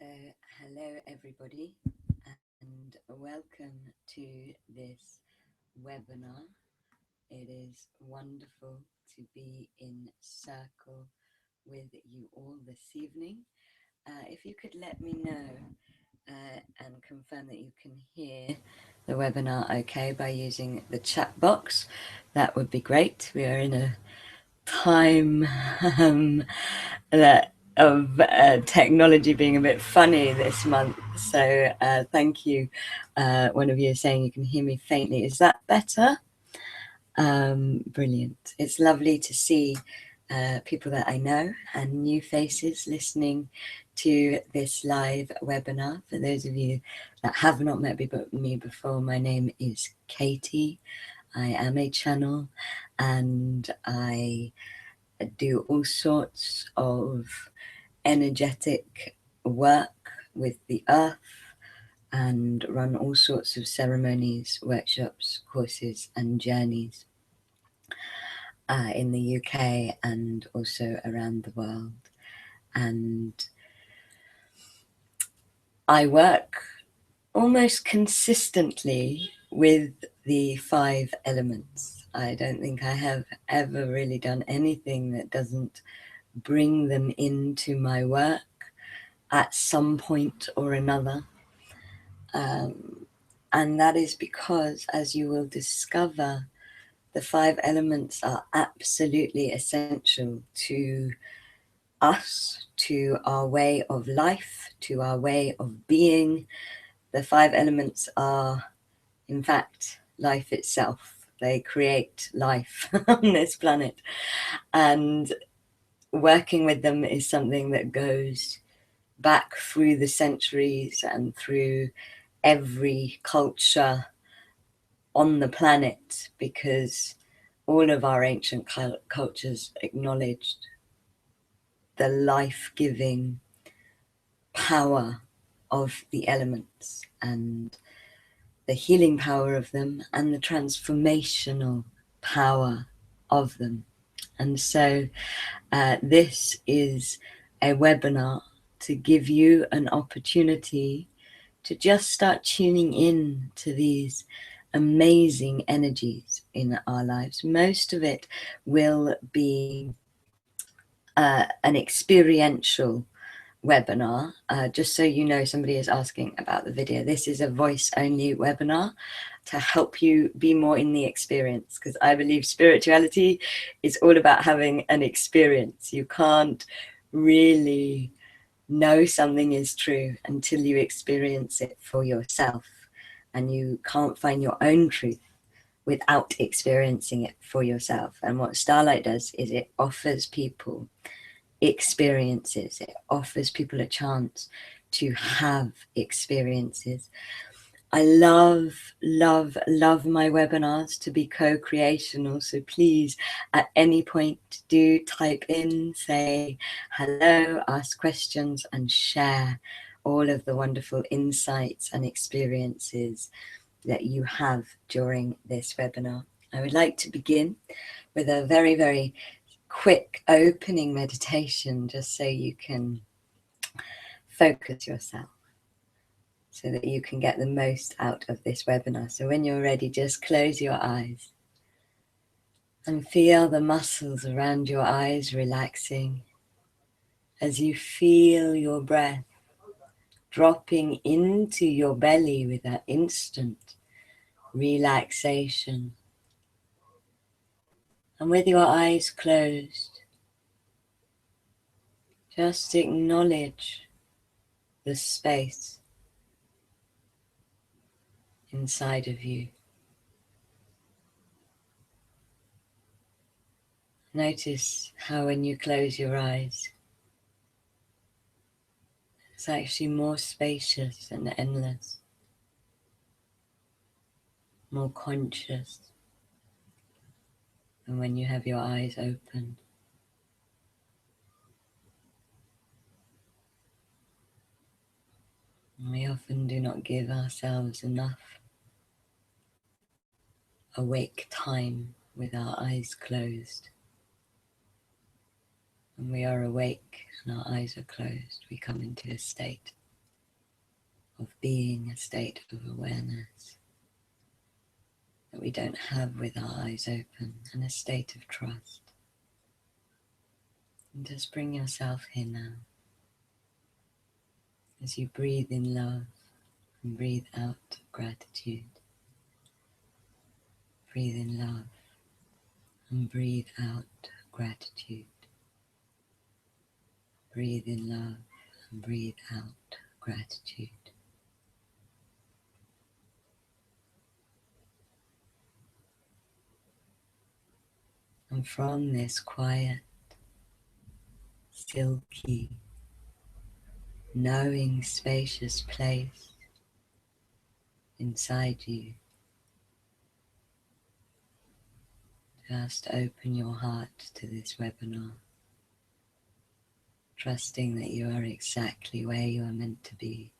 So, hello everybody, and welcome to this webinar. It is wonderful to be in circle with you all this evening. If you could let me know and confirm that you can hear the webinar okay by using the chat box, that would be great. We are in a time of technology being a bit funny this month, so thank you. One of you is saying you can hear me faintly. Is that better? Brilliant. It's lovely to see people that I know and new faces listening to this live webinar. For those of you that have not met me before, my name is Katie. I am a channel and I do all sorts of energetic work with the earth and run all sorts of ceremonies, workshops, courses and journeys in the UK and also around the world. And I work almost consistently with the 5 elements. I don't think I have ever really done anything that doesn't bring them into my work at some point or another. And that is because, as you will discover, the 5 elements are absolutely essential to us, to our way of life, to our way of being. The 5 elements are, in fact, life itself. They create life on this planet. And working with them is something that goes back through the centuries and through every culture on the planet, because all of our ancient cultures acknowledged the life-giving power of the elements and the healing power of them and the transformational power of them. And so this is a webinar to give you an opportunity to just start tuning in to these amazing energies in our lives. Most of it will be an experiential webinar. Just so you know, somebody is asking about the video. This is a voice-only webinar to help you be more in the experience, because I believe spirituality is all about having an experience. You can't really know something is true until you experience it for yourself, and you can't find your own truth without experiencing it for yourself. And what Starlight does is it offers people experiences. It offers people a chance to have experiences. I love my webinars to be co-creational. So please, at any point, do type in, say hello, ask questions, and share all of the wonderful insights and experiences that you have during this webinar. I would like to begin with a very, very quick opening meditation, just so you can focus yourself, so that you can get the most out of this webinar. So when you're ready, just close your eyes and feel the muscles around your eyes relaxing as you feel your breath dropping into your belly with that instant relaxation. And with your eyes closed, just acknowledge the space inside of you. Notice how when you close your eyes, it's actually more spacious and endless, more conscious than when you have your eyes open. And we often do not give ourselves enough awake time with our eyes closed. When we are awake and our eyes are closed, we come into a state of being, a state of awareness that we don't have with our eyes open, and a state of trust. And just bring yourself here now as you breathe in love and breathe out gratitude. Breathe in love and breathe out gratitude. Breathe in love and breathe out gratitude. And from this quiet, silky, knowing, spacious place inside you, just open your heart to this webinar, trusting that you are exactly where you are meant to be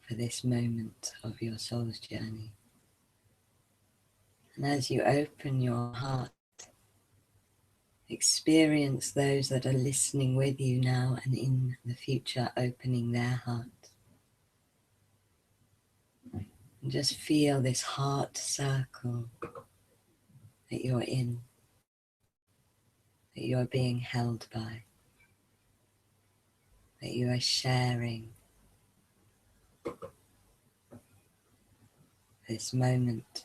for this moment of your soul's journey. And as you open your heart, experience those that are listening with you now and in the future opening their heart. And just feel this heart circle that you're in, that you are being held by, that you are sharing this moment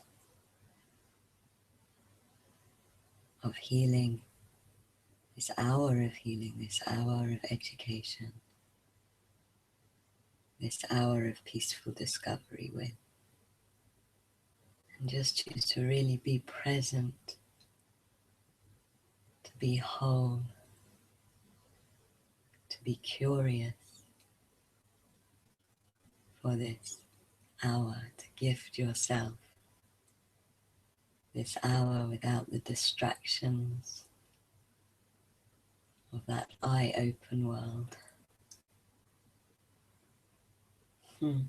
of healing, this hour of healing, this hour of education, this hour of peaceful discovery with. And just choose to really be present, to be whole, to be curious for this hour, to gift yourself this hour without the distractions of that eye-open world. And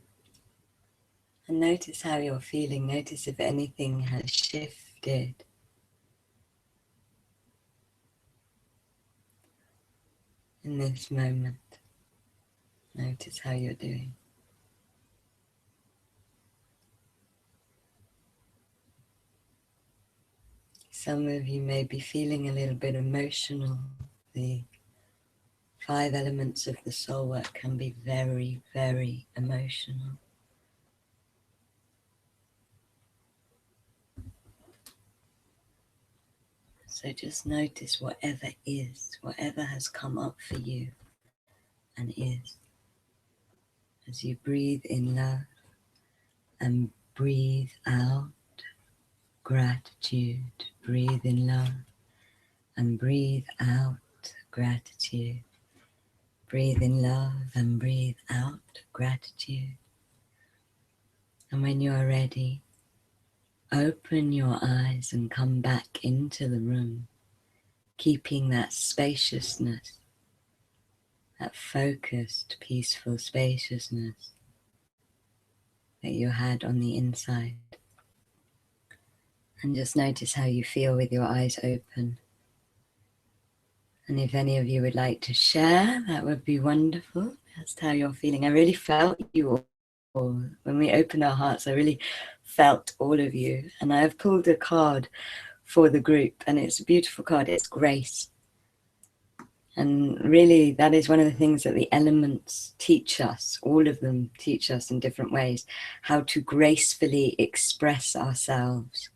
notice how you're feeling. Notice if anything has shifted. In this moment, notice how you're doing. Some of you may be feeling a little bit emotional. The 5 elements of the soul work can be very, very emotional. So just notice whatever is, whatever has come up for you and is. As you breathe in love and breathe out gratitude, breathe in love and breathe out gratitude. Breathe in love and breathe out gratitude. And when you are ready, open your eyes and come back into the room, keeping that spaciousness, that focused, peaceful spaciousness that you had on the inside. And just notice how you feel with your eyes open. And if any of you would like to share, that would be wonderful. Just how you're feeling. I really felt you all. When we opened our hearts, I really felt all of you. And I have pulled a card for the group, and it's a beautiful card. It's grace. And really, that is one of the things that the elements teach us. All of them teach us in different ways how to gracefully express ourselves,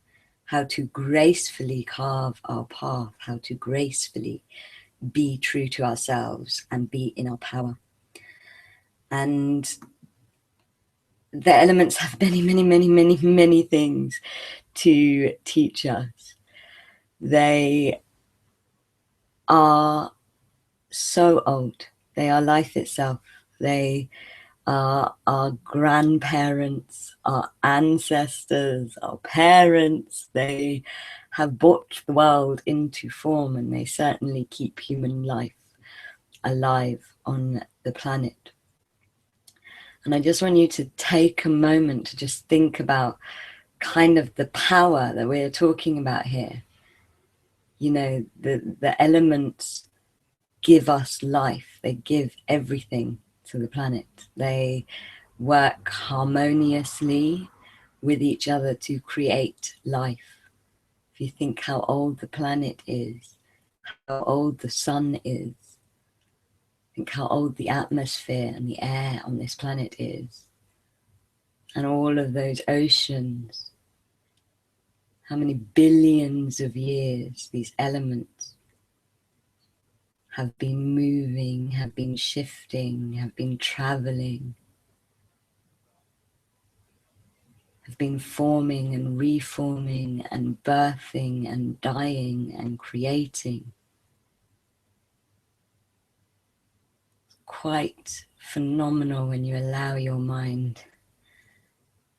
how to gracefully carve our path, how to gracefully be true to ourselves and be in our power. And the elements have many, many, many, many, many things to teach us. They are so old. They are life itself. They are our grandparents, our ancestors, our parents. They have brought the world into form, and they certainly keep human life alive on the planet. And I just want you to take a moment to just think about kind of the power that we're talking about here. You know, the elements give us life. They give everything. to the planet. They work harmoniously with each other to create life. If you think how old the planet is, how old the sun is, think how old the atmosphere and the air on this planet is, and all of those oceans, how many billions of years these elements have been moving, have been shifting, have been traveling, have been forming and reforming and birthing and dying and creating. Quite phenomenal when you allow your mind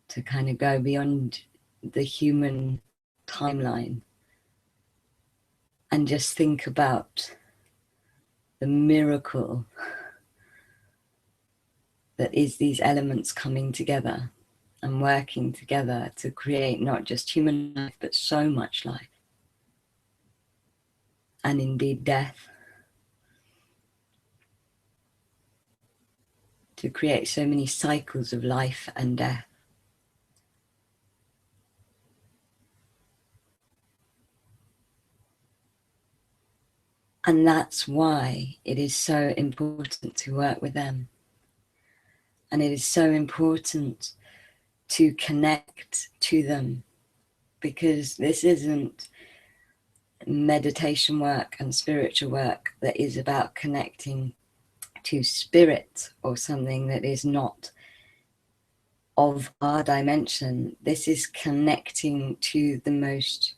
to kind of go beyond the human timeline and just think about the miracle that is these elements coming together and working together to create not just human life, but so much life. And indeed death. To create so many cycles of life and death. And that's why it is so important to work with them. And it is so important to connect to them, because this isn't meditation work and spiritual work that is about connecting to spirit or something that is not of our dimension. This is connecting to the most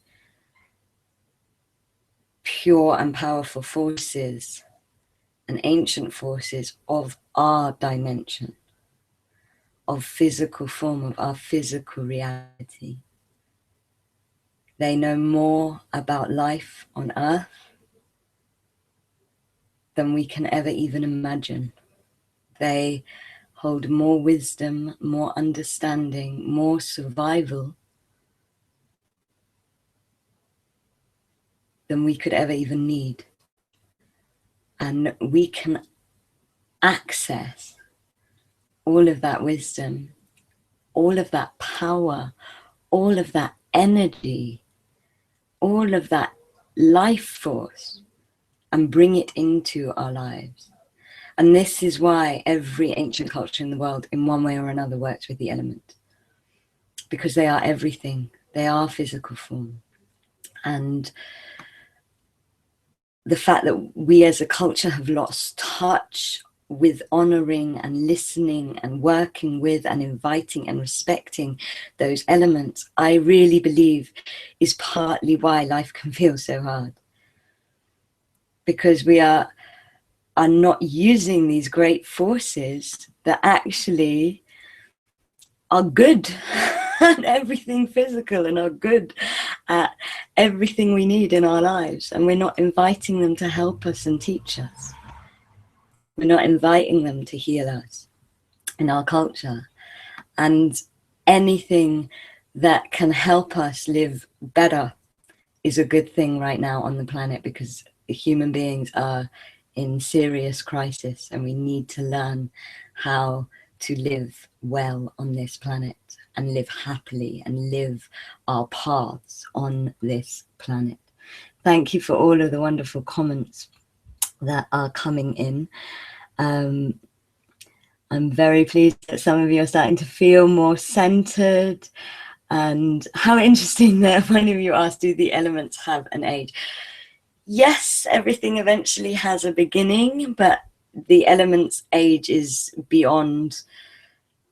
pure and powerful forces and ancient forces of our dimension, of physical form, of our physical reality. They know more about life on earth than we can ever even imagine. They hold more wisdom, more understanding, more survival than we could ever even need. And we can access all of that wisdom, all of that power, all of that energy, all of that life force, and bring it into our lives. And this is why every ancient culture in the world, in one way or another, works with the element. Because they are everything. They are physical form. And the fact that we as a culture have lost touch with honoring and listening and working with and inviting and respecting those elements, I really believe is partly why life can feel so hard. Because we are not using these great forces that actually are good at everything physical and are good at everything we need in our lives. And we're not inviting them to help us and teach us. We're not inviting them to heal us in our culture. And anything that can help us live better is a good thing right now on the planet, because human beings are in serious crisis and we need to learn how to live well on this planet and live happily and live our paths on this planet. Thank you for all of the wonderful comments that are coming in. I'm very pleased that some of you are starting to feel more centered. And how interesting that one of you asked, do the elements have an age? Yes, everything eventually has a beginning, but the elements' age is beyond,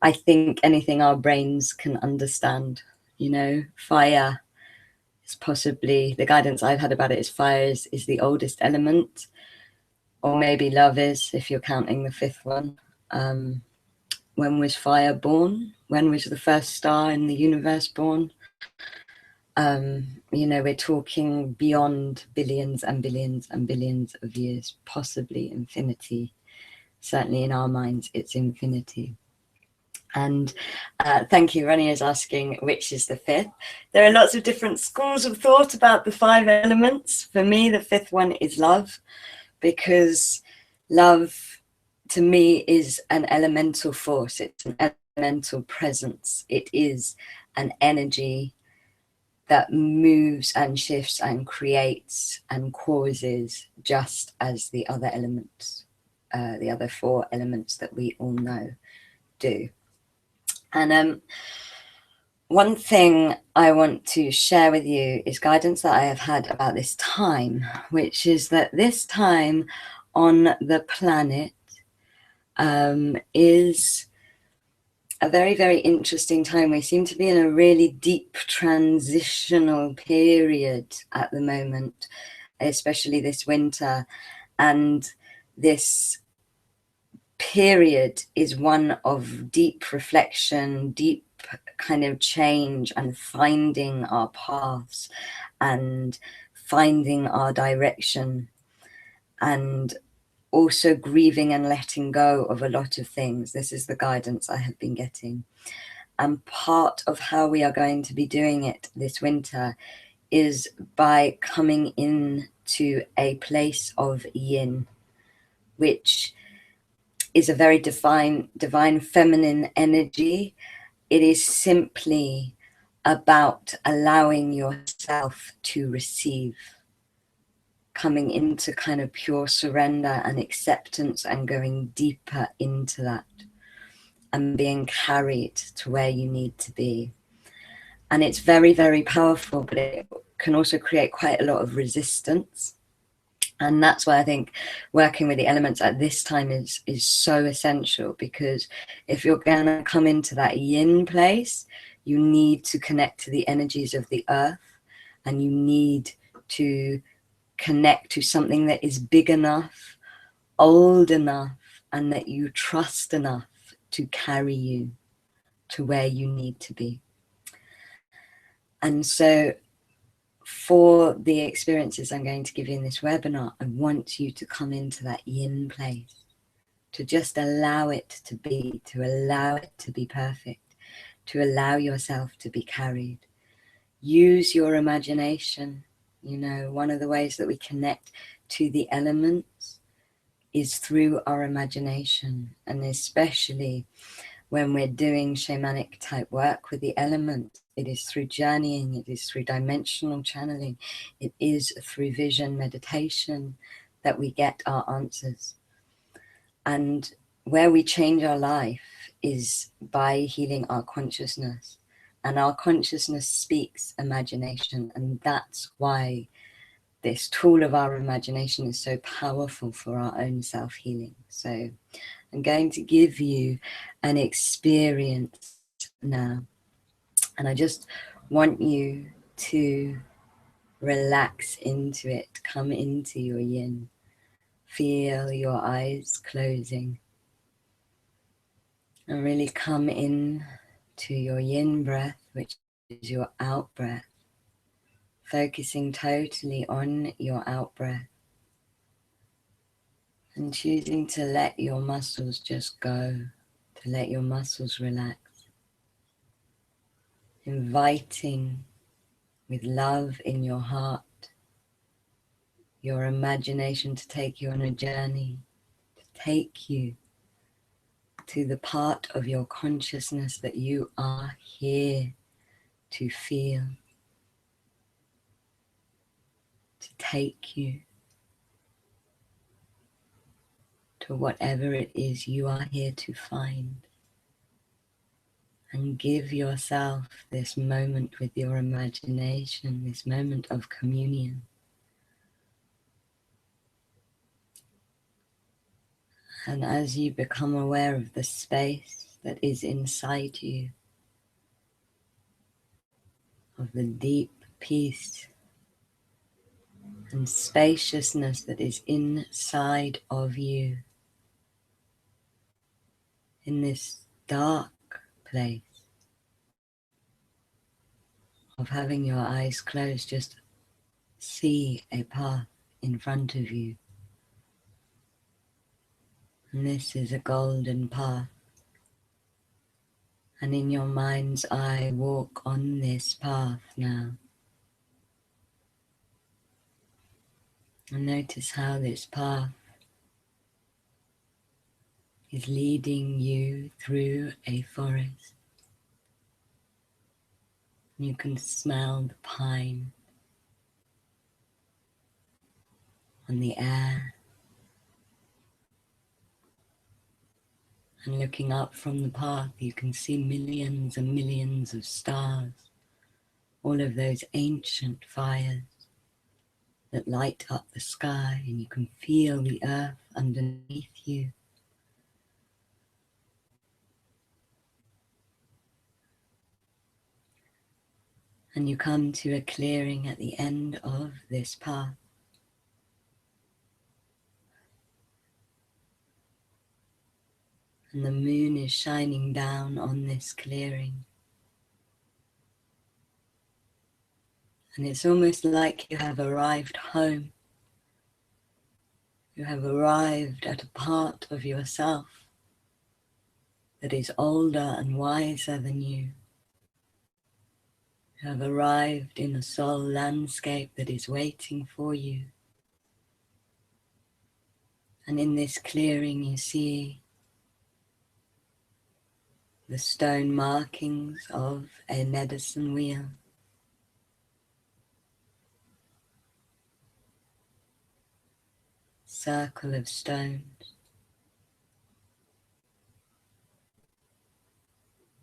I think, anything our brains can understand. You know, fire is possibly, the guidance I've had about it is fire is the oldest element, or maybe love is, if you're counting the fifth one. When was fire born? When was the first star in the universe born? You know, we're talking beyond billions and billions and billions of years, possibly infinity. Certainly in our minds, it's infinity. And thank you. Ronnie is asking which is the fifth. There are lots of different schools of thought about the 5 elements. For me, the fifth one is love, because love to me is an elemental force. It's an elemental presence. It is an energy that moves and shifts and creates and causes, just as the other elements, the other four elements that we all know do. And one thing I want to share with you is guidance that I have had about this time, which is that this time on the planet is a very, very interesting time. We seem to be in a really deep transitional period at the moment, especially this winter. And this period is one of deep reflection, deep kind of change, and finding our paths and finding our direction, and also grieving and letting go of a lot of things. This is the guidance I have been getting. And part of how we are going to be doing it this winter is by coming into a place of yin, which is a very divine feminine energy. It is simply about allowing yourself to receive, coming into kind of pure surrender and acceptance and going deeper into that and being carried to where you need to be. And it's very, very powerful, but it can also create quite a lot of resistance. And that's why I think working with the elements at this time is so essential, because if you're going to come into that yin place, you need to connect to the energies of the earth, and you need to connect to something that is big enough, old enough, and that you trust enough to carry you to where you need to be. And so for the experiences I'm going to give you in this webinar, I want you to come into that yin place, to just allow it to be, to allow it to be perfect, to allow yourself to be carried. Use your imagination. You know, one of the ways that we connect to the elements is through our imagination, and especially when we're doing shamanic type work with the elements, it is through journeying, it is through dimensional channeling, it is through vision meditation that we get our answers. And where we change our life is by healing our consciousness. And our consciousness speaks imagination, and that's why this tool of our imagination is so powerful for our own self-healing. So I'm going to give you an experience now, and I just want you to relax into it, come into your yin, feel your eyes closing, and really come in to your yin breath, which is your out breath, focusing totally on your out breath and choosing to let your muscles just go, to let your muscles relax. Inviting with love in your heart, your imagination to take you on a journey, to take you to the part of your consciousness that you are here to feel, to take you to whatever it is you are here to find. And give yourself this moment with your imagination, this moment of communion. And as you become aware of the space that is inside you, of the deep peace and spaciousness that is inside of you, in this dark place of having your eyes closed, just see a path in front of you. And this is a golden path. And in your mind's eye, walk on this path now. And notice how this path is leading you through a forest. You can smell the pine on the air, and looking up from the path you can see millions and millions of stars, all of those ancient fires that light up the sky, and you can feel the earth underneath you. And you come to a clearing at the end of this path. And the moon is shining down on this clearing. And it's almost like you have arrived home. You have arrived at a part of yourself that is older and wiser than you. You have arrived in a soul landscape that is waiting for you. And in this clearing you see the stone markings of a medicine wheel. Circle of stones.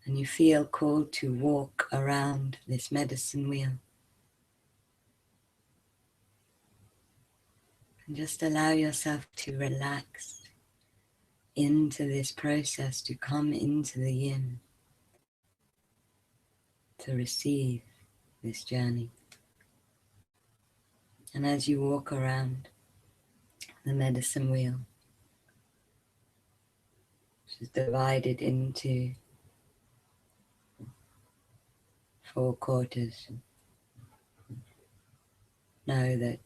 And you feel called to walk around this medicine wheel. And just allow yourself to relax into this process, to come into the yin, to receive this journey. And as you walk around the medicine wheel, which is divided into 4 quarters, know that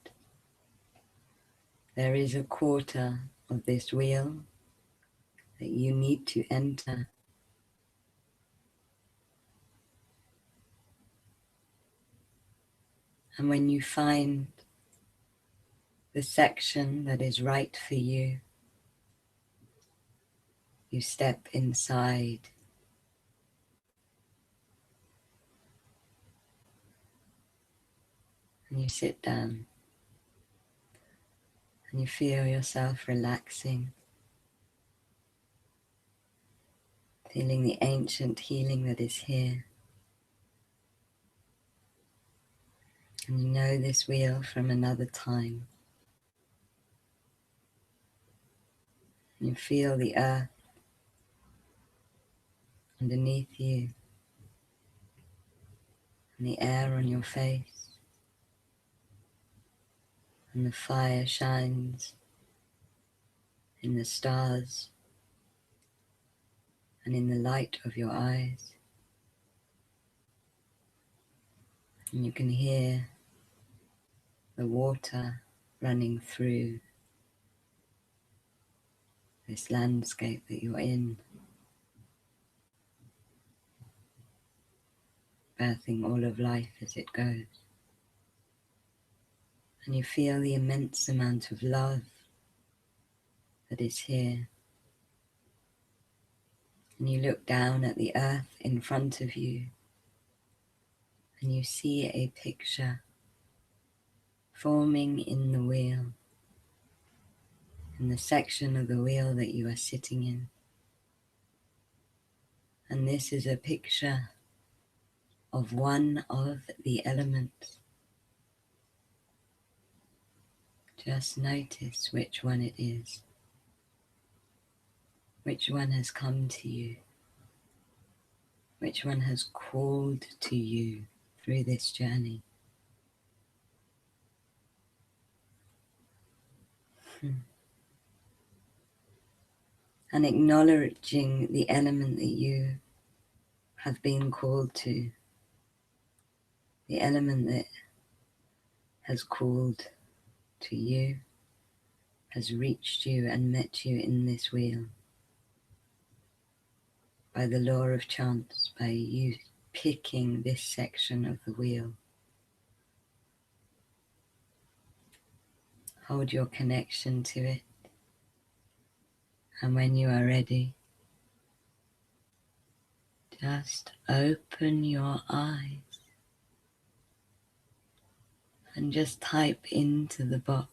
there is a quarter of this wheel that you need to enter. And when you find the section that is right for you, you step inside. And you sit down. And you feel yourself relaxing, feeling the ancient healing that is here. And you know this wheel from another time. And you feel the earth underneath you, and the air on your face, and the fire shines in the stars and in the light of your eyes. And you can hear the water running through this landscape that you're in, birthing all of life as it goes. And you feel the immense amount of love that is here. And you look down at the earth in front of you, and you see a picture forming in the wheel, in the section of the wheel that you are sitting in. And this is a picture of one of the elements. Just notice which one it is. Which one has come to you? Which one has called to you through this journey? And acknowledging the element that you have been called to, the element that has called to you, has reached you and met you in this wheel by the law of chance, by you picking this section of the wheel. Hold your connection to it And when you are ready, just open your eyes and just type into the box,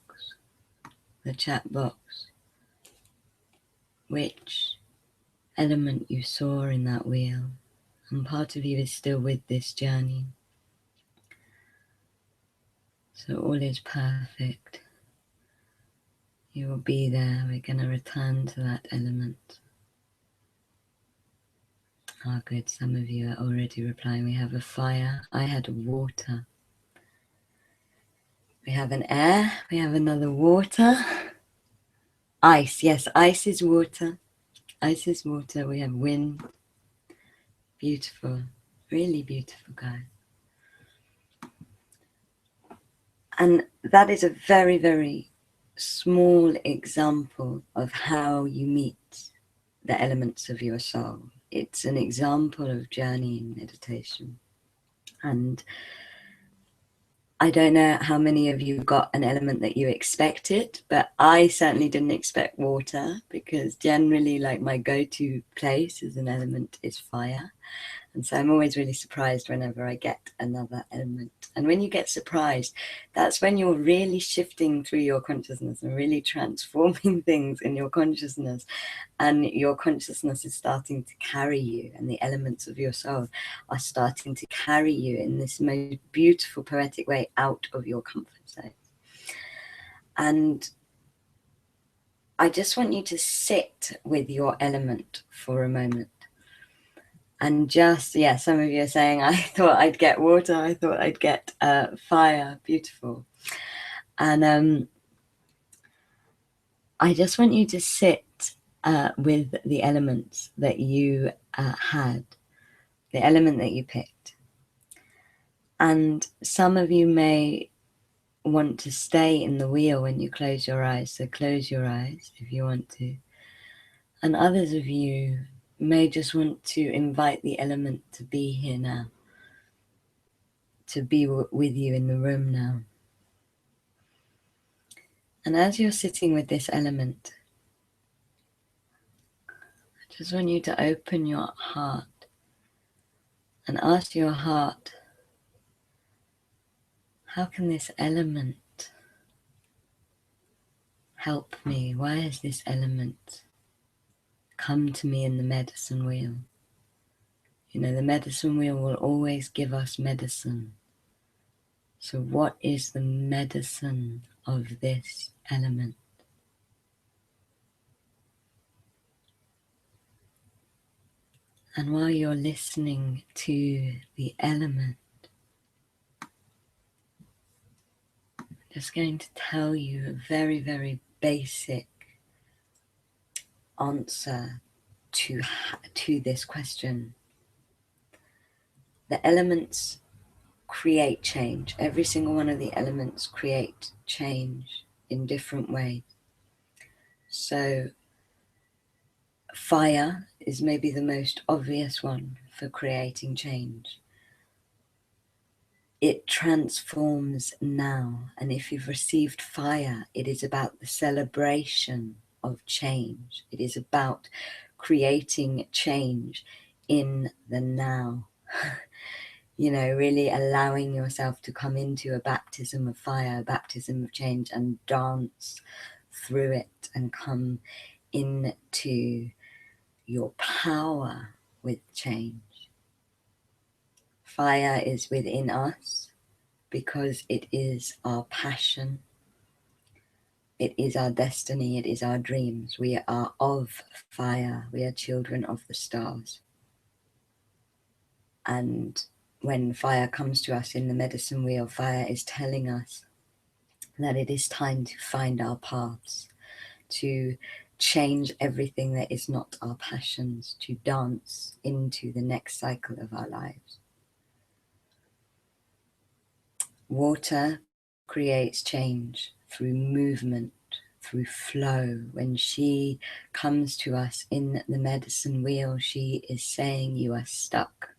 the chat box, which element you saw in that wheel. And part of you is still with this journey. So all is perfect. You will be there. We're going to return to that element. Oh, good. Some of you are already replying. We have a fire. I had a water. We have an air. We have another water. Ice. Yes, ice is water. Ice is water. We have wind. Beautiful. Really beautiful, guys. And that is a very, very small example of how you meet the elements of your soul. It's an example of journeying meditation. And I don't know how many of you got an element that you expected, but I certainly didn't expect water, because generally, like, my go-to place as an element is fire. And so I'm always really surprised whenever I get another element. And when you get surprised, that's when you're really shifting through your consciousness and really transforming things in your consciousness. And your consciousness is starting to carry you, and the elements of your soul are starting to carry you in this most beautiful, poetic way out of your comfort zone. And I just want you to sit with your element for a moment. And just, yeah, some of you are saying, I thought I'd get water, I thought I'd get fire. Beautiful. And I just want you to sit with the elements that you had, the element that you picked. And some of you may want to stay in the wheel when you close your eyes, so close your eyes if you want to. And others of you may just want to invite the element to be here now, to be with you in the room now. And as you're sitting with this element, I just want you to open your heart and ask your heart, how can this element help me? Why has this element come to me in the medicine wheel? You know, the medicine wheel will always give us medicine. So what is the medicine of this element? And while you're listening to the element, I'm just going to tell you a very, very basic answer to this question. The elements create change. Every single one of the elements create change in different ways. So fire is maybe the most obvious one for creating change. It transforms now. And if you've received fire, it is about the celebration of change. It is about creating change in the now. You know, really allowing yourself to come into a baptism of fire, a baptism of change, and dance through it and come into your power with change. Fire is within us because it is our passion. It is our destiny. It is our dreams. We are of fire. We are children of the stars. And when fire comes to us in the medicine wheel, fire is telling us that it is time to find our paths, to change everything that is not our passions, to dance into the next cycle of our lives. Water creates change through movement, through flow. When she comes to us in the medicine wheel, she is saying you are stuck.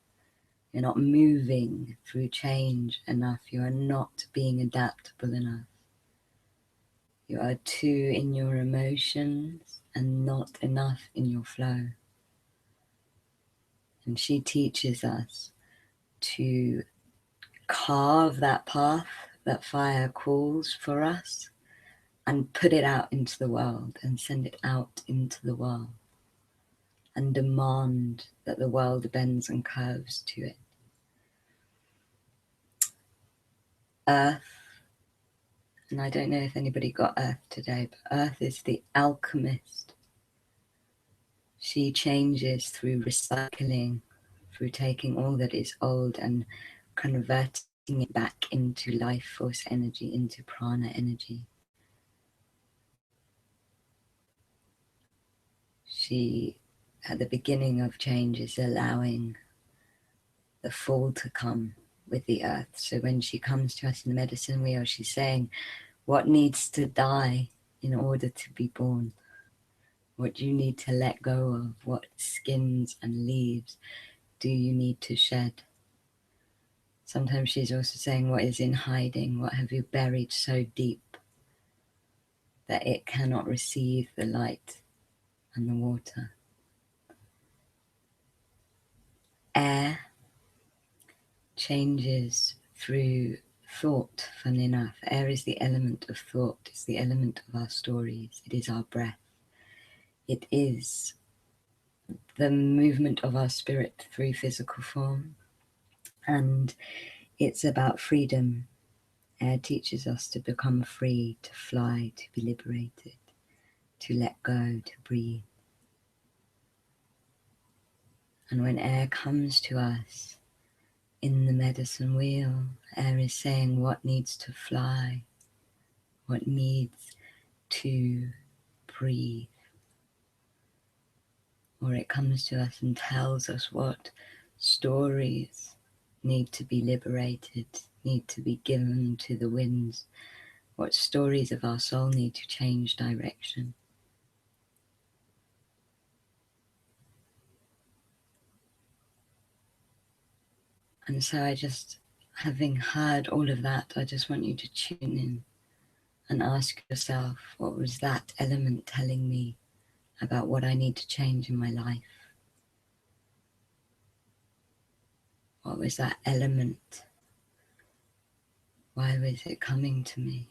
You're not moving through change enough. You are not being adaptable enough. You are too in your emotions. and not enough in your flow. And she teaches us to carve that path that fire calls for us and put it out into the world and send it out into the world and demand that the world bends and curves to it. Earth, and I don't know if anybody got Earth today, but Earth is the alchemist. She changes through recycling, through taking all that is old and converting it back into life force energy, into prana energy. She, at the beginning of change, is allowing the fall to come with the earth. So when she comes to us in the medicine wheel, she's saying, what needs to die in order to be born? What do you need to let go of? What skins and leaves do you need to shed? Sometimes she's also saying, what is in hiding? What have you buried so deep that it cannot receive the light and the water? Air changes through thought, funnily enough. Air is the element of thought. It's the element of our stories. It is our breath. It is the movement of our spirit through physical form. And it's about freedom. Air teaches us to become free, to fly, to be liberated, to let go, to breathe. And when air comes to us in the medicine wheel, air is saying what needs to fly, what needs to breathe. Or it comes to us and tells us what stories need to be liberated, need to be given to the winds, what stories of our soul need to change direction. And so I just, having heard all of that, I just want you to tune in and ask yourself, what was that element telling me about what I need to change in my life? What was that element? Why was it coming to me?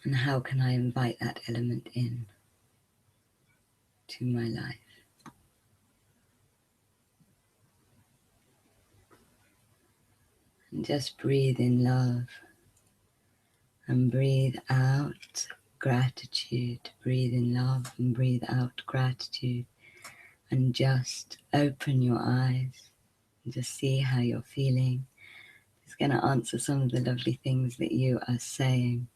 And how can I invite that element in to my life? And just breathe in love and breathe out gratitude. Breathe in love and breathe out gratitude. And just open your eyes and just see how you're feeling. It's going to answer some of the lovely things that you are saying.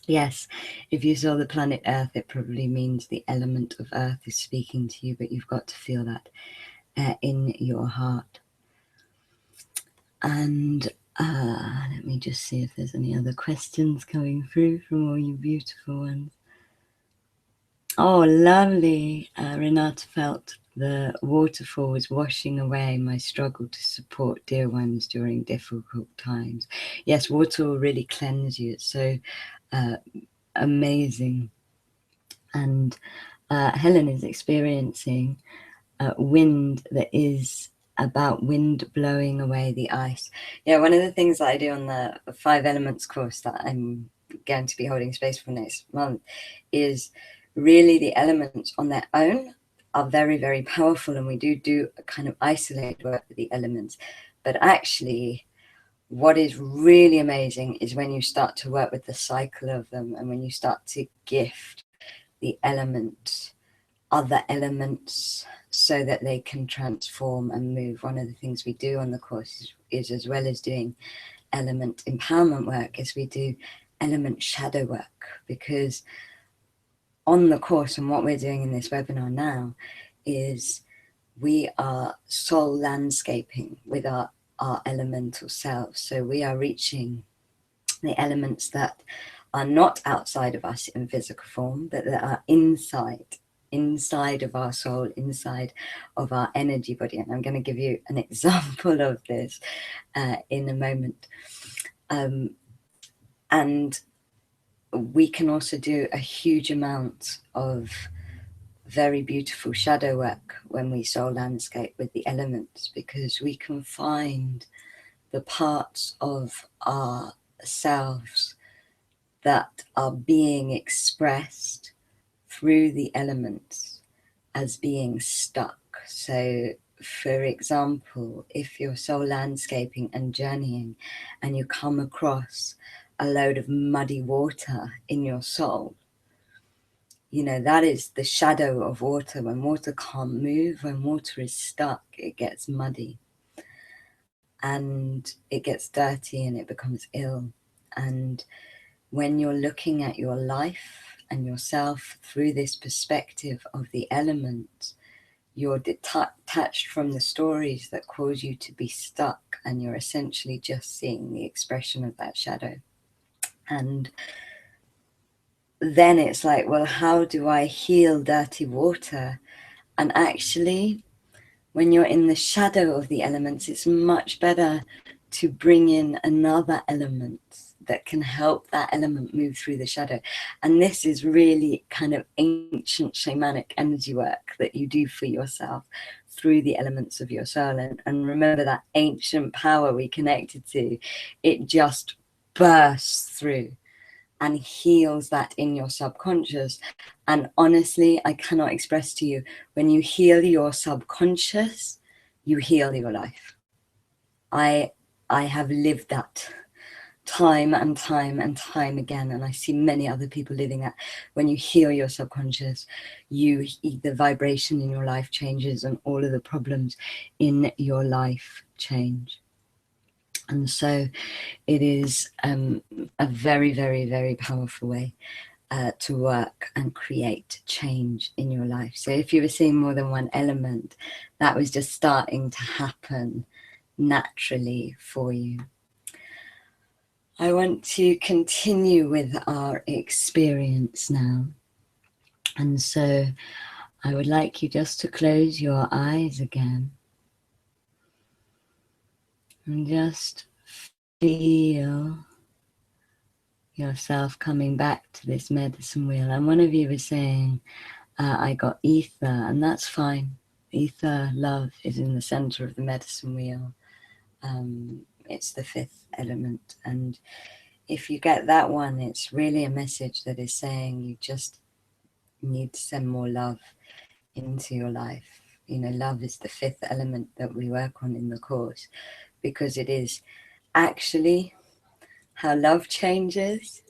Yes, if you saw the planet Earth, it probably means the element of Earth is speaking to you, but you've got to feel that in your heart. And let me just see if there's any other questions coming through from all you beautiful ones. Oh, lovely. Renata felt the waterfall was washing away my struggle to support dear ones during difficult times. Yes, water will really cleanse you. It's so amazing. And Helen is experiencing wind that is about wind blowing away the ice. Yeah, one of the things that I do on the 5 Elements course that I'm going to be holding space for next month is really the elements on their own are very, very powerful, and we do a kind of isolated work with the elements. But actually, what is really amazing is when you start to work with the cycle of them, and when you start to gift the element other elements so that they can transform and move. One of the things we do on the course is as well as doing element empowerment work, is we do element shadow work, because on the course and what we're doing in this webinar now is we are soul landscaping with our elemental selves. So we are reaching the elements that are not outside of us in physical form, but that are inside of our soul, inside of our energy body. And I'm going to give you an example of this in a moment. And we can also do a huge amount of very beautiful shadow work when we soul landscape with the elements, because we can find the parts of ourselves that are being expressed through the elements as being stuck. So, for example, if you're soul landscaping and journeying and you come across a load of muddy water in your soul, you know, that is the shadow of water. When water can't move, when water is stuck, it gets muddy and it gets dirty and it becomes ill. And when you're looking at your life and yourself through this perspective of the elements, you're detached from the stories that cause you to be stuck, and you're essentially just seeing the expression of that shadow. And then it's like, well, how do I heal dirty water? And actually, when you're in the shadow of the elements, it's much better to bring in another element that can help that element move through the shadow. And this is really kind of ancient shamanic energy work that you do for yourself through the elements of your soul. And remember that ancient power we connected to, it just bursts through and heals that in your subconscious. And honestly, I cannot express to you, when you heal your subconscious, you heal your life. I have lived that time and time and time again, and I see many other people living that. When you heal your subconscious, the vibration in your life changes, and all of the problems in your life change. And so it is a very, very, very powerful way to work and create change in your life. So if you were seeing more than one element, that was just starting to happen naturally for you. I want to continue with our experience now. And so I would like you just to close your eyes again and just feel yourself coming back to this medicine wheel. And one of you was saying, I got ether, and that's fine. Ether, love, is in the center of the medicine wheel. It's the fifth element. And if you get that one, it's really a message that is saying you just need to send more love into your life. You know, love is the fifth element that we work on in the course, because it is actually how love changes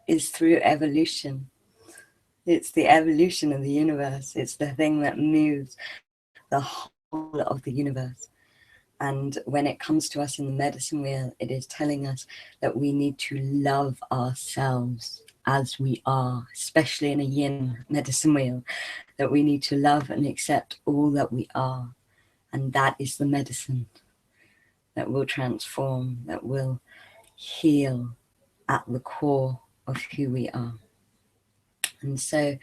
is through evolution. It's the evolution of the universe. It's the thing that moves the whole of the universe. And when it comes to us in the medicine wheel, it is telling us that we need to love ourselves as we are, especially in a yin medicine wheel, that we need to love and accept all that we are. And that is the medicine that will transform, that will heal at the core of who we are. And so,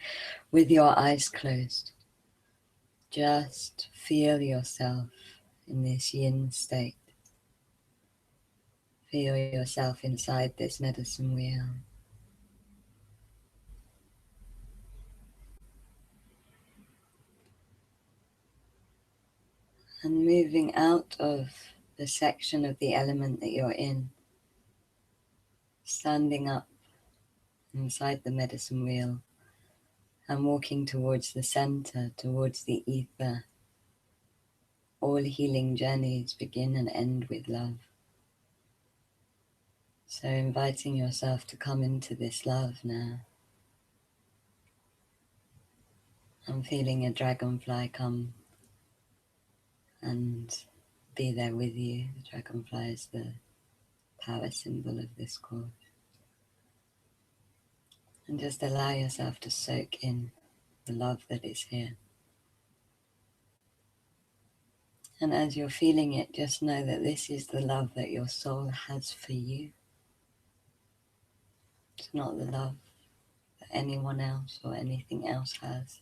with your eyes closed, just feel yourself in this yin state. Feel yourself inside this medicine wheel. And moving out of the section of the element that you're in, standing up inside the medicine wheel and walking towards the center, towards the ether. All healing journeys begin and end with love. So inviting yourself to come into this love now. I'm feeling a dragonfly come and be there with you. The dragonfly is the power symbol of this course. And just allow yourself to soak in the love that is here. And as you're feeling it, just know that this is the love that your soul has for you. It's not the love that anyone else or anything else has.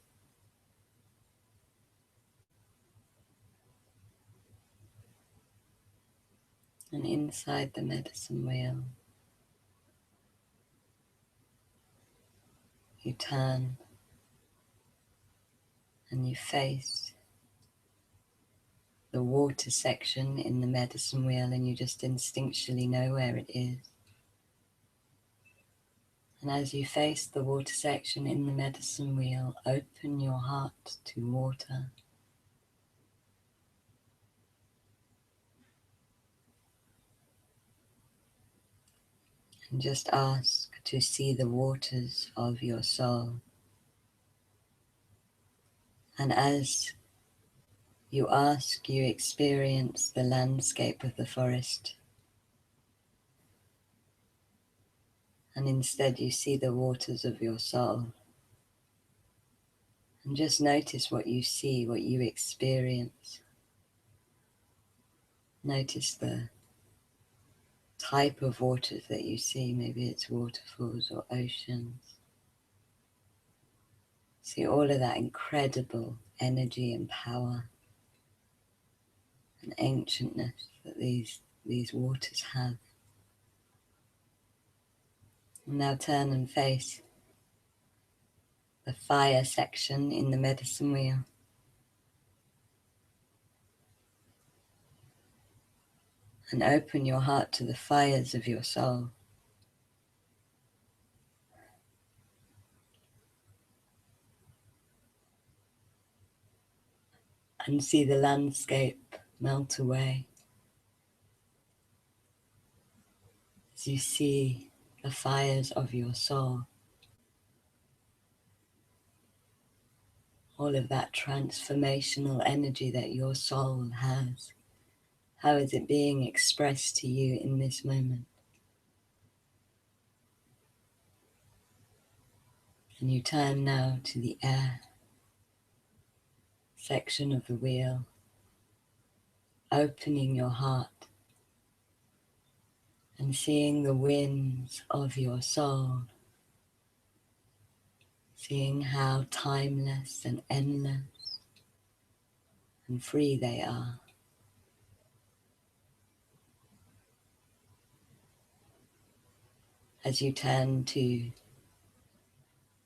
And inside the medicine wheel, you turn and you face the water section in the medicine wheel, and you just instinctually know where it is. And as you face the water section in the medicine wheel, open your heart to water. And just ask to see the waters of your soul. And as you ask, you experience the landscape of the forest. And instead you see the waters of your soul. And just notice what you see, what you experience. Notice the type of waters that you see. Maybe it's waterfalls or oceans. See all of that incredible energy and power and ancientness that these waters have. And now turn and face the fire section in the medicine wheel. And open your heart to the fires of your soul. And see the landscape melt away. As you see the fires of your soul. All of that transformational energy that your soul has. How is it being expressed to you in this moment? And you turn now to the air section of the wheel, opening your heart and seeing the winds of your soul, seeing how timeless and endless and free they are. As you turn to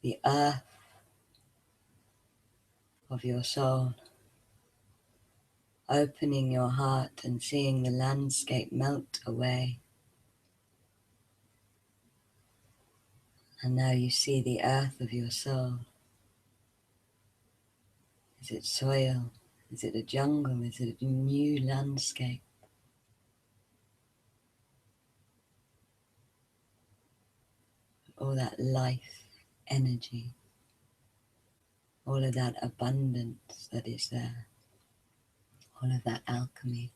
the earth of your soul, opening your heart and seeing the landscape melt away. And now you see the earth of your soul. Is it soil? Is it a jungle? Is it a new landscape? All that life, energy, all of that abundance that is there, all of that alchemy.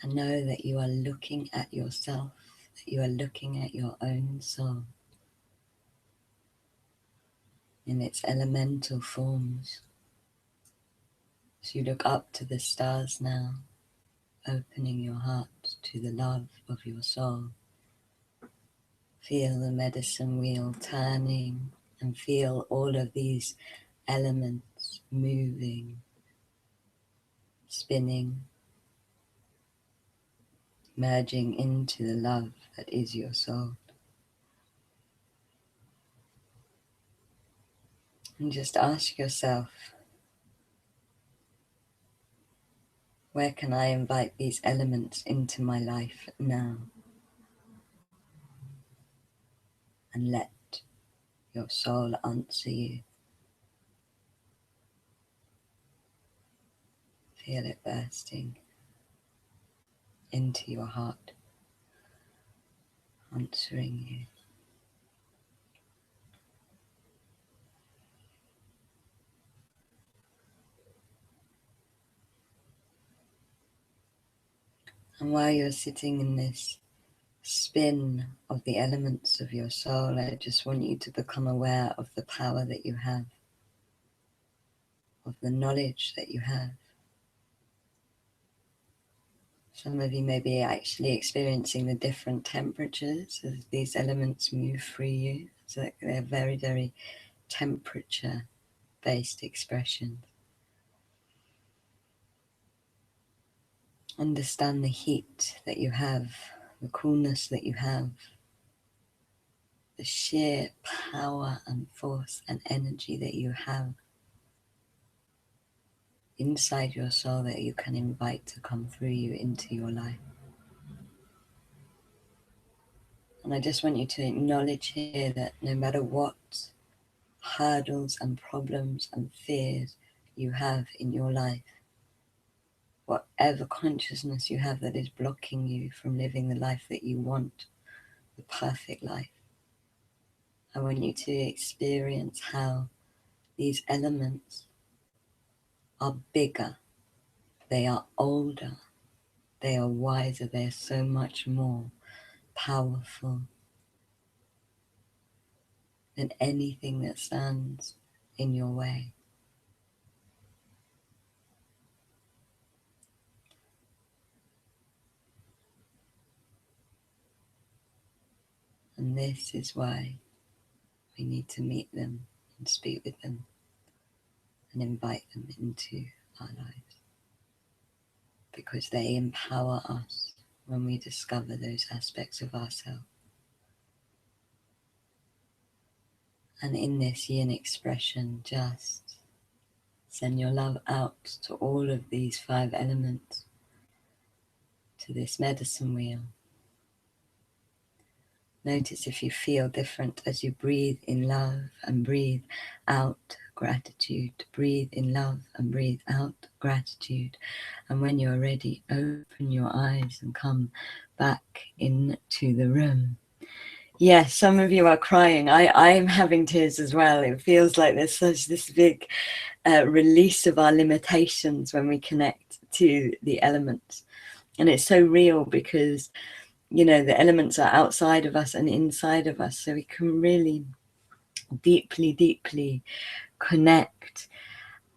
And know that you are looking at yourself, that you are looking at your own soul in its elemental forms. So you look up to the stars now, opening your heart to the love of your soul. Feel the medicine wheel turning and feel all of these elements moving, spinning, merging into the love that is your soul. And just ask yourself, where can I invite these elements into my life now? And let your soul answer you. Feel it bursting into your heart, answering you. And while you're sitting in this spin of the elements of your soul, I just want you to become aware of the power that you have, of the knowledge that you have. Some of you may be actually experiencing the different temperatures as these elements move through you. So they're very, very temperature-based expressions. Understand the heat that you have, the coolness that you have, the sheer power and force and energy that you have inside your soul that you can invite to come through you into your life. And I just want you to acknowledge here that no matter what hurdles and problems and fears you have in your life, whatever consciousness you have that is blocking you from living the life that you want, the perfect life, I want you to experience how these elements are bigger, they are older, they are wiser, they are so much more powerful than anything that stands in your way. And this is why we need to meet them and speak with them and invite them into our lives, because they empower us when we discover those aspects of ourselves. And in this yin expression, just send your love out to all of these 5 elements, to this medicine wheel. Notice if you feel different as you breathe in love and breathe out gratitude. Breathe in love and breathe out gratitude. And when you're ready, open your eyes and come back into the room. Yes, some of you are crying. I'm having tears as well. It feels like there's such this big release of our limitations when we connect to the elements. And it's so real because, you know, the elements are outside of us and inside of us. So we can really deeply, deeply connect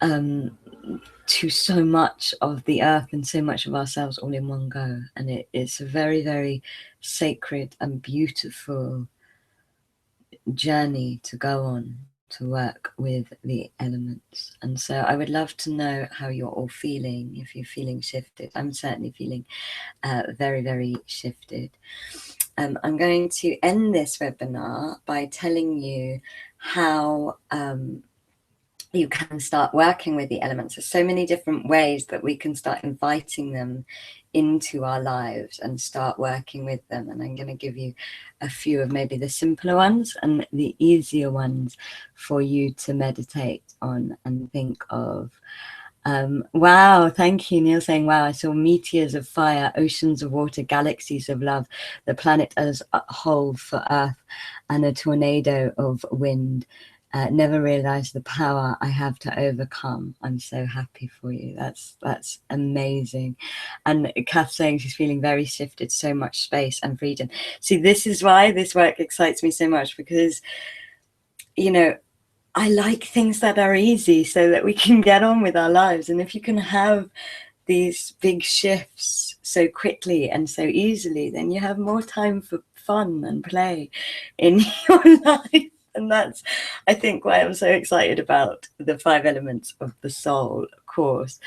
to so much of the earth and so much of ourselves all in one go. And it's a very, very sacred and beautiful journey to go on to work with the elements. And so I would love to know how you're all feeling, if you're feeling shifted. I'm certainly feeling very, very shifted. I'm going to end this webinar by telling you how you can start working with the elements. There's so many different ways that we can start inviting them into our lives and start working with them. And I'm going to give you a few of maybe the simpler ones and the easier ones for you to meditate on and think of. Wow, thank you, Neil, saying, wow, I saw meteors of fire, oceans of water, galaxies of love, the planet as a whole for Earth, and a tornado of wind. Never realized the power I have to overcome. I'm so happy for you. That's amazing. And Kath saying she's feeling very shifted, so much space and freedom. See, this is why this work excites me so much, because, you know, I like things that are easy so that we can get on with our lives. And if you can have these big shifts so quickly and so easily, then you have more time for fun and play in your life. And that's, I think, why I'm so excited about the 5 elements of the soul course,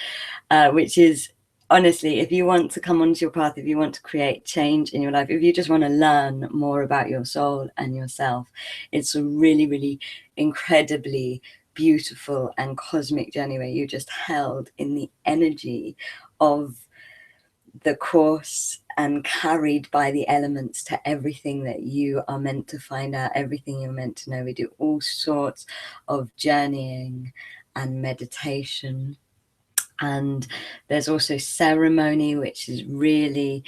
which is, honestly, if you want to come onto your path, if you want to create change in your life, if you just want to learn more about your soul and yourself, it's a really, really incredibly beautiful and cosmic journey where you're just held in the energy of the course and carried by the elements to everything that you are meant to find out, everything you're meant to know. We do all sorts of journeying and meditation. And there's also ceremony, which is really,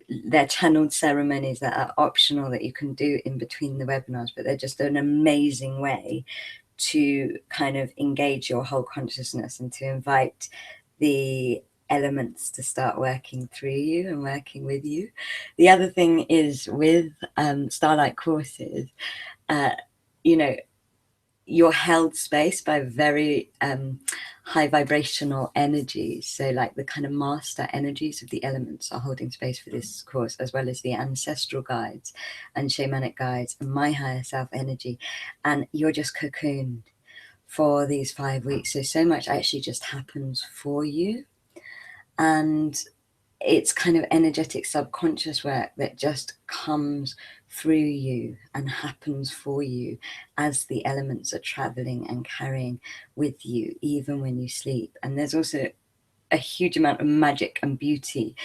they're channeled ceremonies that are optional that you can do in between the webinars, but they're just an amazing way to kind of engage your whole consciousness and to invite the elements to start working through you and working with you. The other thing is with Starlight courses, you know, you're held space by very high vibrational energies. So like the kind of master energies of the elements are holding space for this course, as well as the ancestral guides and shamanic guides and my higher self energy. And you're just cocooned for these 5 weeks. So much actually just happens for you. And it's kind of energetic subconscious work that just comes through you and happens for you as the elements are traveling and carrying with you, even when you sleep. And there's also a huge amount of magic and beauty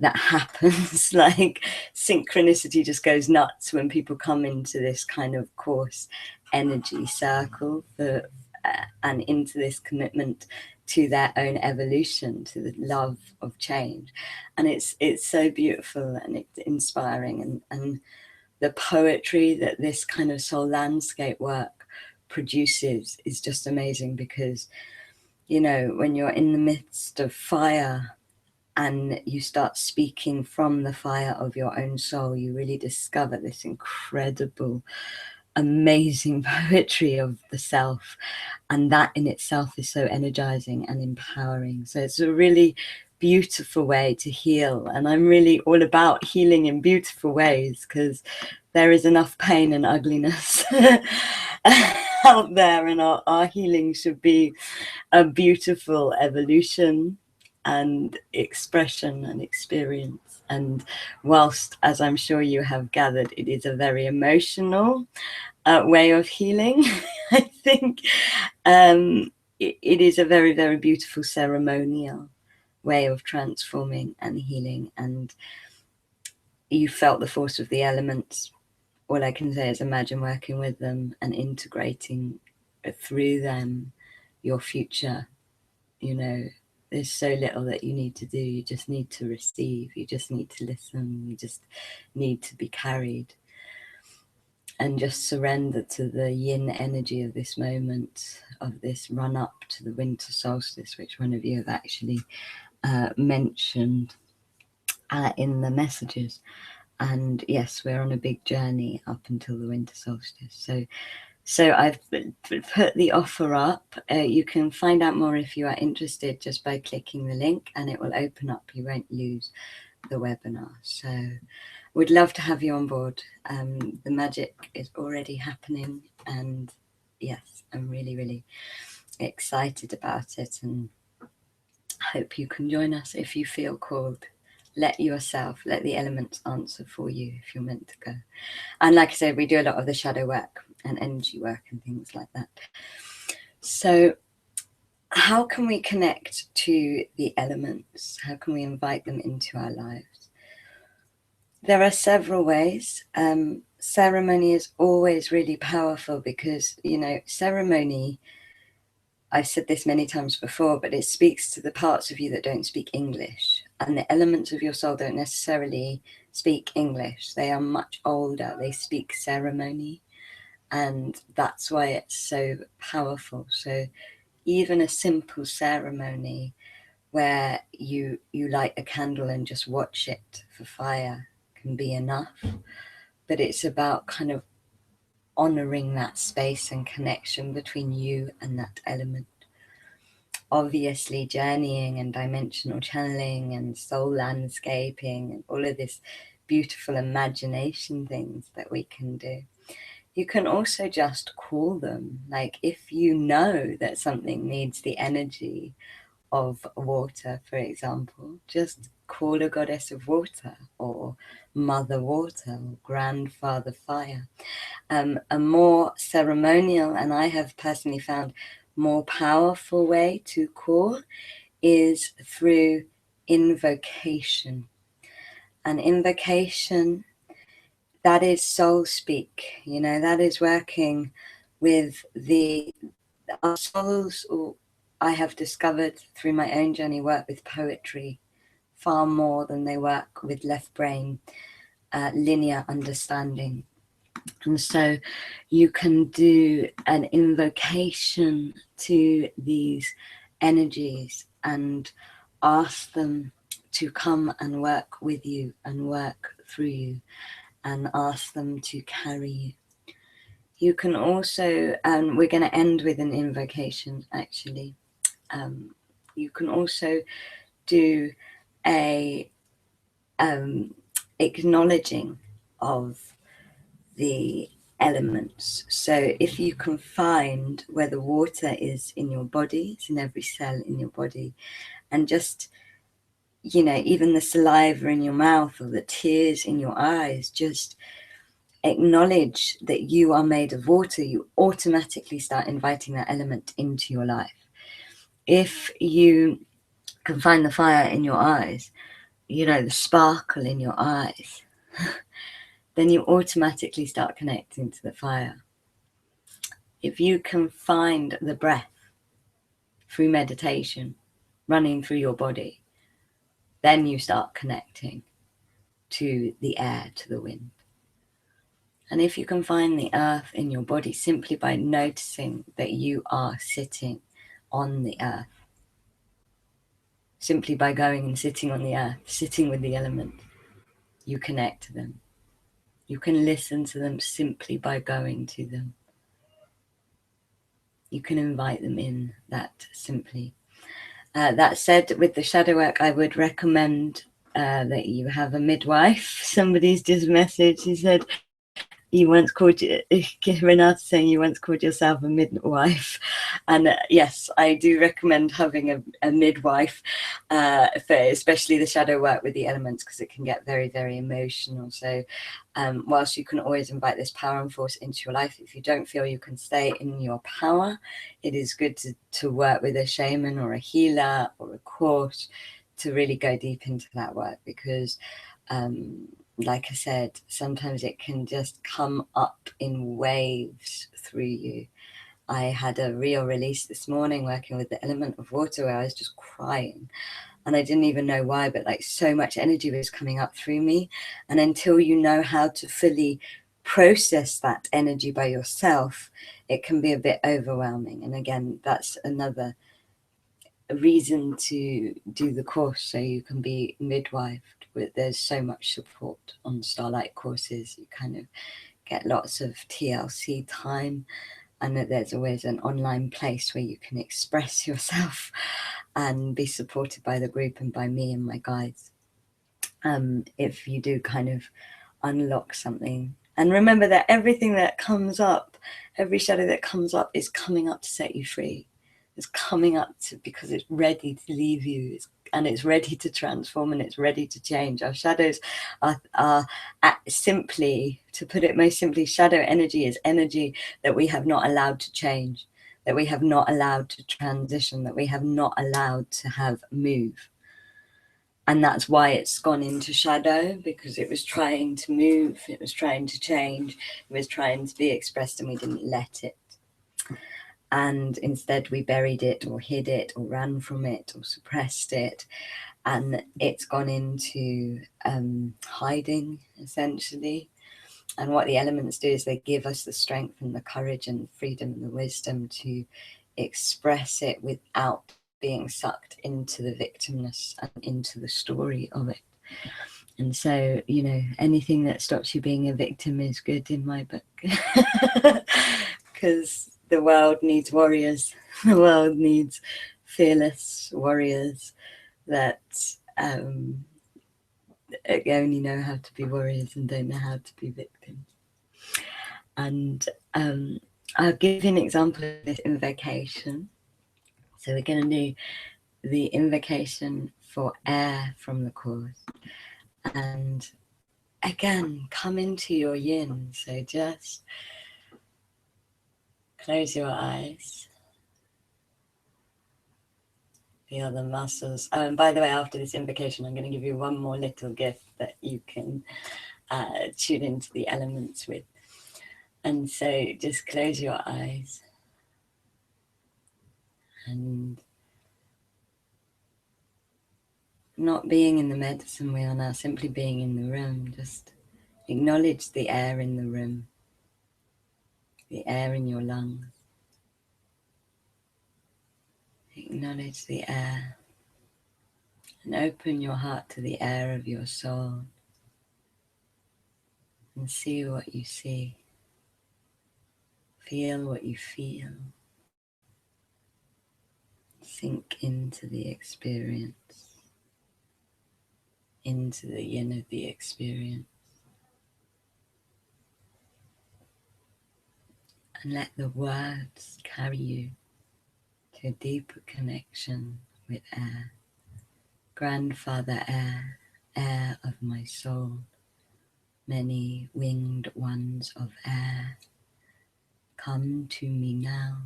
that happens. Like synchronicity just goes nuts when people come into this kind of course energy circle and into this commitment to their own evolution, to the love of change. And it's so beautiful and it's inspiring, and the poetry that this kind of soul landscape work produces is just amazing, because you know, when you're in the midst of fire and you start speaking from the fire of your own soul, you really discover this incredible, amazing poetry of the self. And that in itself is so energizing and empowering. So it's a really beautiful way to heal. And I'm really all about healing in beautiful ways, because there is enough pain and ugliness out there, and our healing should be a beautiful evolution and expression and experience. And whilst, as I'm sure you have gathered, it is a very emotional way of healing, I think it is a very, very beautiful ceremonial way of transforming and healing. And you felt the force of the elements. All I can say is imagine working with them and integrating through them your future. You know, there's so little that you need to do. You just need to receive. You just need to listen. You just need to be carried. And just surrender to the yin energy of this moment, of this run up to the winter solstice, which one of you have actually mentioned in the messages. And yes, we're on a big journey up until the winter solstice. So I've put the offer up. You can find out more if you are interested just by clicking the link, and it will open up. You won't lose the webinar. So we'd love to have you on board. The magic is already happening, and yes, I'm really, really excited about it, and hope you can join us if you feel called. Let the elements answer for you if you're meant to go. And like I said, we do a lot of the shadow work and energy work and things like that. So how can we connect to the elements? How can we invite them into our lives? There are several ways. Ceremony is always really powerful because, you know, ceremony, I've said this many times before, but it speaks to the parts of you that don't speak English. And the elements of your soul don't necessarily speak English. They are much older. They speak ceremony. And that's why it's so powerful. So even a simple ceremony where you light a candle and just watch it for fire can be enough. But it's about kind of honoring that space and connection between you and that element. Obviously, journeying and dimensional channeling and soul landscaping and all of this beautiful imagination things that we can do. You can also just call them. Like if you know that something needs the energy of water, for example, just call a goddess of water or mother water or grandfather fire. A more ceremonial, and I have personally found more powerful way to call is through invocation. An invocation, that is soul speak, you know, that is working with our souls, or I have discovered through my own journey, work with poetry far more than they work with left brain linear understanding. And so you can do an invocation to these energies and ask them to come and work with you and work through you, and ask them to carry you. You can also, and we're going to end with an invocation actually. You can also do a acknowledging of the elements. So if you can find where the water is in your body, it's in every cell in your body, and just, you know, even the saliva in your mouth or the tears in your eyes, just acknowledge that you are made of water, you automatically start inviting that element into your life. If you can find the fire in your eyes, you know, the sparkle in your eyes, then you automatically start connecting to the fire. If you can find the breath through meditation running through your body, then you start connecting to the air, to the wind. And if you can find the earth in your body simply by noticing that you are sitting on the earth, simply by going and sitting on the earth, sitting with the elements, you connect to them. You can listen to them simply by going to them. You can invite them in that simply. That said, with the shadow work, I would recommend that you have a midwife. Somebody's just messaged, he said, you once called Renata saying you once called yourself a midwife, and yes, I do recommend having a midwife for especially the shadow work with the elements, because it can get very, very emotional. So whilst you can always invite this power and force into your life, if you don't feel you can stay in your power, it is good to work with a shaman or a healer or a coach to really go deep into that work, because like I said, sometimes it can just come up in waves through you. I had a real release this morning working with the element of water where I was just crying, and I didn't even know why, but like so much energy was coming up through me. And until you know how to fully process that energy by yourself, it can be a bit overwhelming. And again, that's another reason to do the course, so you can be midwifed. There's so much support on Starlight courses. You kind of get lots of TLC time, and that there's always an online place where you can express yourself and be supported by the group and by me and my guides. If you do kind of unlock something, and remember that everything that comes up, every shadow that comes up, is coming up to set you free. It's coming up because it's ready to leave you, and it's ready to transform, and it's ready to change. Our shadows are simply, to put it most simply, shadow energy is energy that we have not allowed to change, that we have not allowed to transition, that we have not allowed to have move. And that's why it's gone into shadow, because it was trying to move, it was trying to change, it was trying to be expressed, and we didn't let it. And instead we buried it or hid it or ran from it or suppressed it, and it's gone into hiding, essentially. And what the elements do is they give us the strength and the courage and the freedom and the wisdom to express it without being sucked into the victimness and into the story of it. And so, you know, anything that stops you being a victim is good in my book. Because the world needs warriors. The world needs fearless warriors that only know how to be warriors and don't know how to be victims. And I'll give you an example of this invocation. So we're going to do the invocation for air from the course. And again, come into your yin. So just close your eyes. Feel the muscles. Oh, and by the way, after this invocation, I'm going to give you one more little gift that you can tune into the elements with. And so just close your eyes. And not being in the medicine wheel now, simply being in the room, just acknowledge the air in the room, the air in your lungs. Acknowledge the air and open your heart to the air of your soul and see what you see. Feel what you feel. Sink into the experience, into the yin of the experience. And let the words carry you to a deeper connection with air. Grandfather air, air of my soul, Many winged ones of air, come to me now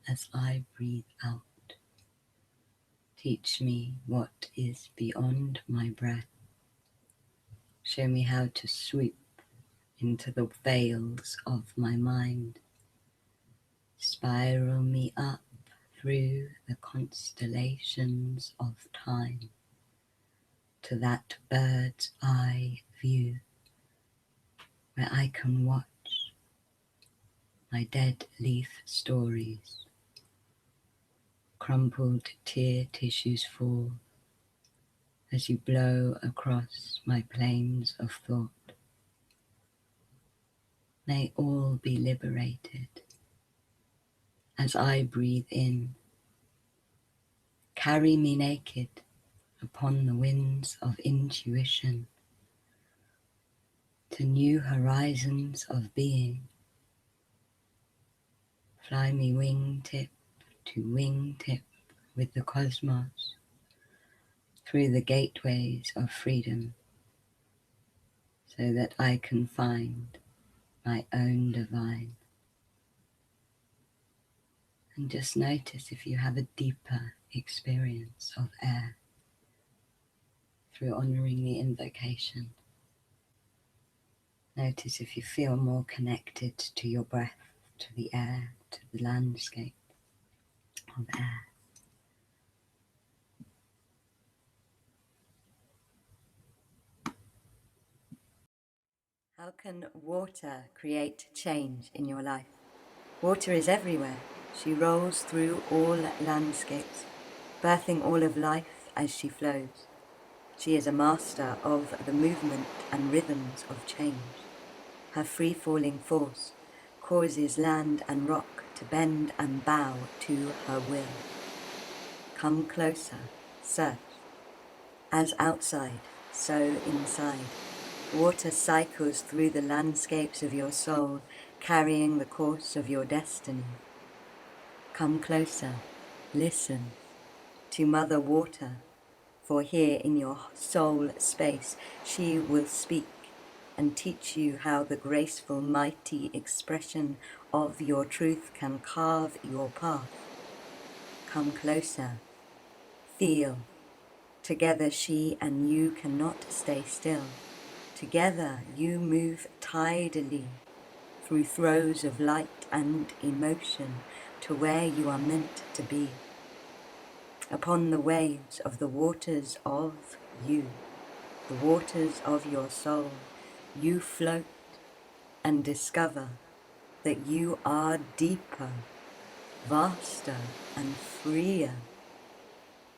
as I breathe out. Teach me what is beyond my breath. Show me how to swoop into the veils of my mind. Spiral me up through the constellations of time to that bird's eye view where I can watch my dead leaf stories. Crumpled tear tissues fall as you blow across my plains of thought. May all be liberated as I breathe in. Carry me naked upon the winds of intuition to new horizons of being. Fly me wingtip to wingtip with the cosmos through the gateways of freedom so that I can find my own divine. And just notice if you have a deeper experience of air through honoring the invocation. Notice if you feel more connected to your breath, to the air, to the landscape of air. How can water create change in your life? Water is everywhere. She rolls through all landscapes, birthing all of life as she flows. She is a master of the movement and rhythms of change. Her free-falling force causes land and rock to bend and bow to her will. Come closer, search. As outside, so inside. Water cycles through the landscapes of your soul, carrying the course of your destiny. Come closer, listen to Mother Water, for here in your soul space she will speak and teach you how the graceful, mighty expression of your truth can carve your path. Come closer, feel. Together she and you cannot stay still. Together you move tidally through throes of light and emotion to where you are meant to be. Upon the waves of the waters of you, the waters of your soul, you float and discover that you are deeper, vaster and freer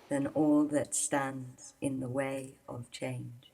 than all that stands in the way of change.